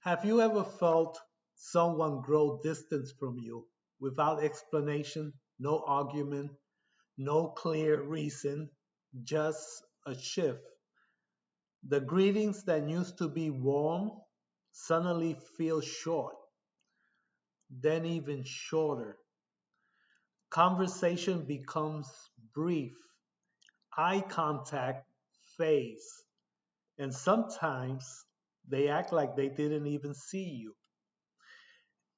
Have you ever felt someone grow distance from you without explanation, no argument, no clear reason, just a shift? The greetings that used to be warm suddenly feel short, then even shorter. Conversation becomes brief, eye contact fades, and sometimes they act like they didn't even see you.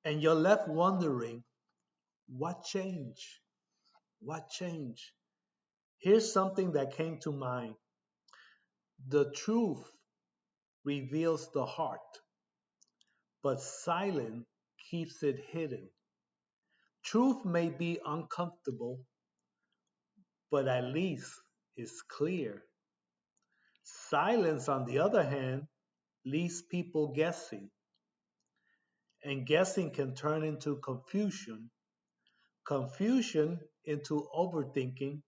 And you're left wondering, what changed? What changed? Here's something that came to mind. The truth reveals the heart, but silence keeps it hidden. Truth may be uncomfortable, but at least it's clear. Silence, on the other hand, leaves people guessing, and guessing can turn into confusion, confusion into overthinking,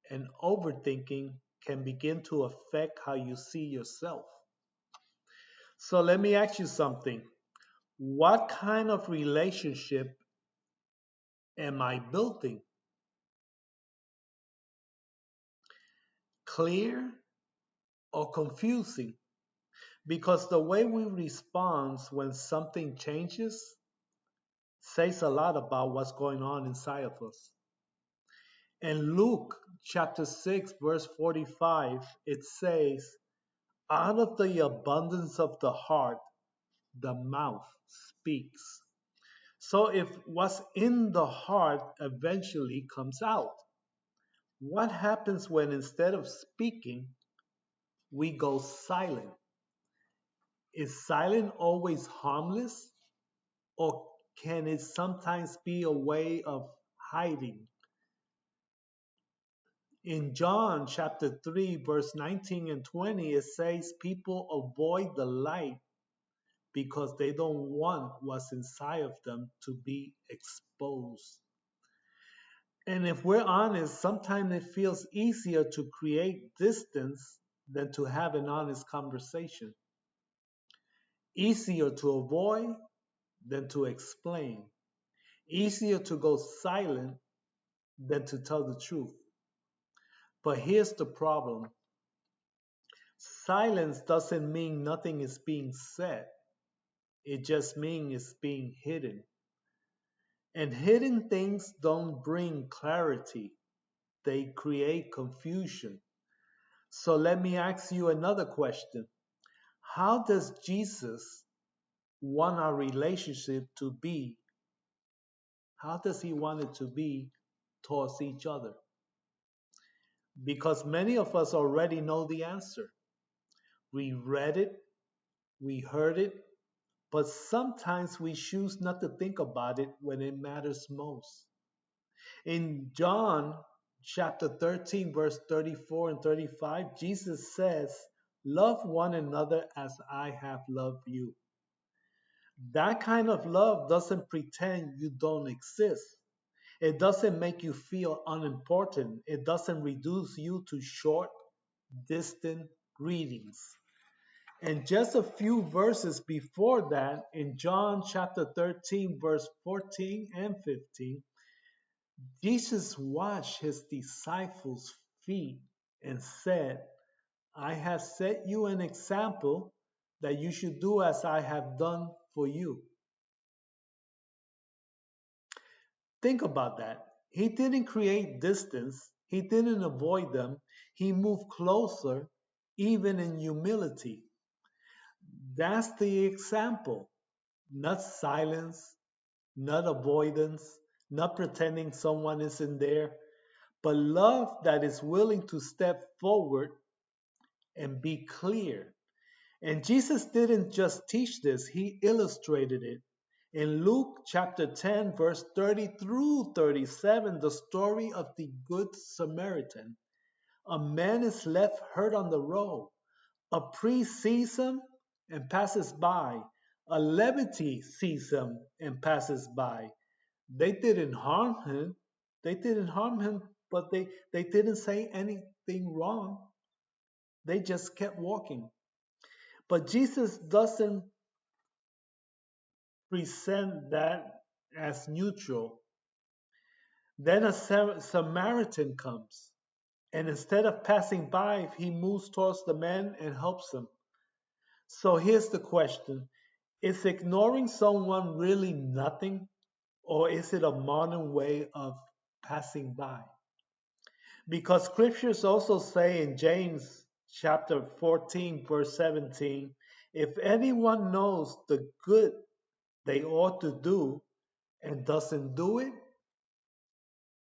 and overthinking can begin to affect how you see yourself. So let me ask you something. What kind of relationship am I building? Clear or confusing? Because the way we respond when something changes says a lot about what's going on inside of us. In Luke chapter 6, verse 45, it says, out of the abundance of the heart, the mouth speaks. So if what's in the heart eventually comes out, what happens when instead of speaking, we go silent? Is silence always harmless, or can it sometimes be a way of hiding? In John chapter 3, verse 19 and 20, it says people avoid the light because they don't want what's inside of them to be exposed. And if we're honest, sometimes it feels easier to create distance than to have an honest conversation. Easier to avoid than to explain. Easier to go silent than to tell the truth. But here's the problem. Silence doesn't mean nothing is being said. It just means it's being hidden. And hidden things don't bring clarity. They create confusion. So let me ask you another question. How does Jesus want our relationship to be? How does he want it to be towards each other? Because many of us already know the answer. We read it, we heard it, but sometimes we choose not to think about it when it matters most. In John chapter 13, verse 34 and 35, Jesus says, love one another as I have loved you. That kind of love doesn't pretend you don't exist. It doesn't make you feel unimportant. It doesn't reduce you to short, distant greetings. And just a few verses before that, in John chapter 13, verse 14 and 15, Jesus washed his disciples' feet and said, I have set you an example that you should do as I have done for you. Think about that. He didn't create distance, he didn't avoid them, he moved closer, even in humility. That's the example, not silence, not avoidance, not pretending someone isn't there, but love that is willing to step forward and be clear. And Jesus didn't just teach this, he illustrated it. In Luke chapter 10, verse 30 through 37, the story of the Good Samaritan. A man is left hurt on the road. A priest sees him and passes by. A Levite sees him and passes by. They didn't harm him. They didn't harm him, but they didn't say anything wrong. They just kept walking. But Jesus doesn't present that as neutral. Then a Samaritan comes, and instead of passing by, he moves towards the man and helps him. So here's the question: is ignoring someone really nothing, or is it a modern way of passing by? Because scriptures also say in James chapter 14, verse 17, if anyone knows the good they ought to do and doesn't do it,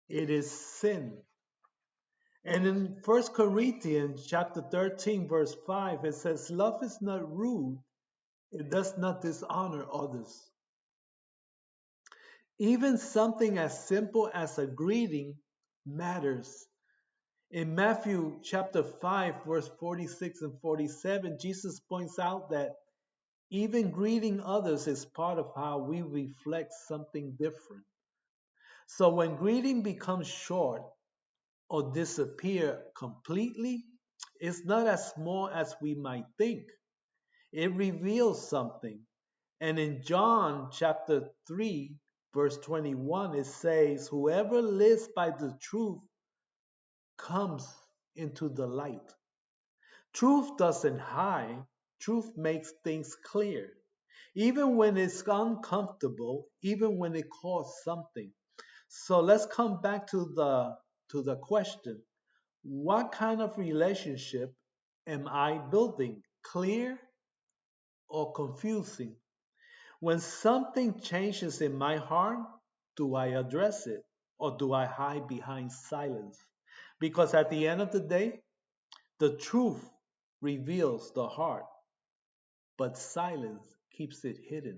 it is sin. And in First Corinthians chapter 13, verse 5, it says, love is not rude, it does not dishonor others. Even something as simple as a greeting matters. In Matthew chapter 5, verse 46 and 47, Jesus points out that even greeting others is part of how we reflect something different. So when greeting becomes short or disappear completely, it's not as small as we might think. It reveals something. And in John chapter 3, verse 21, it says, whoever lives by the truth comes into the light. Truth doesn't hide, truth makes things clear. Even when it's uncomfortable, even when it costs something. So let's come back to the question. What kind of relationship am I building? Clear or confusing? When something changes in my heart, do I address it or do I hide behind silence? Because at the end of the day, the truth reveals the heart, but silence keeps it hidden.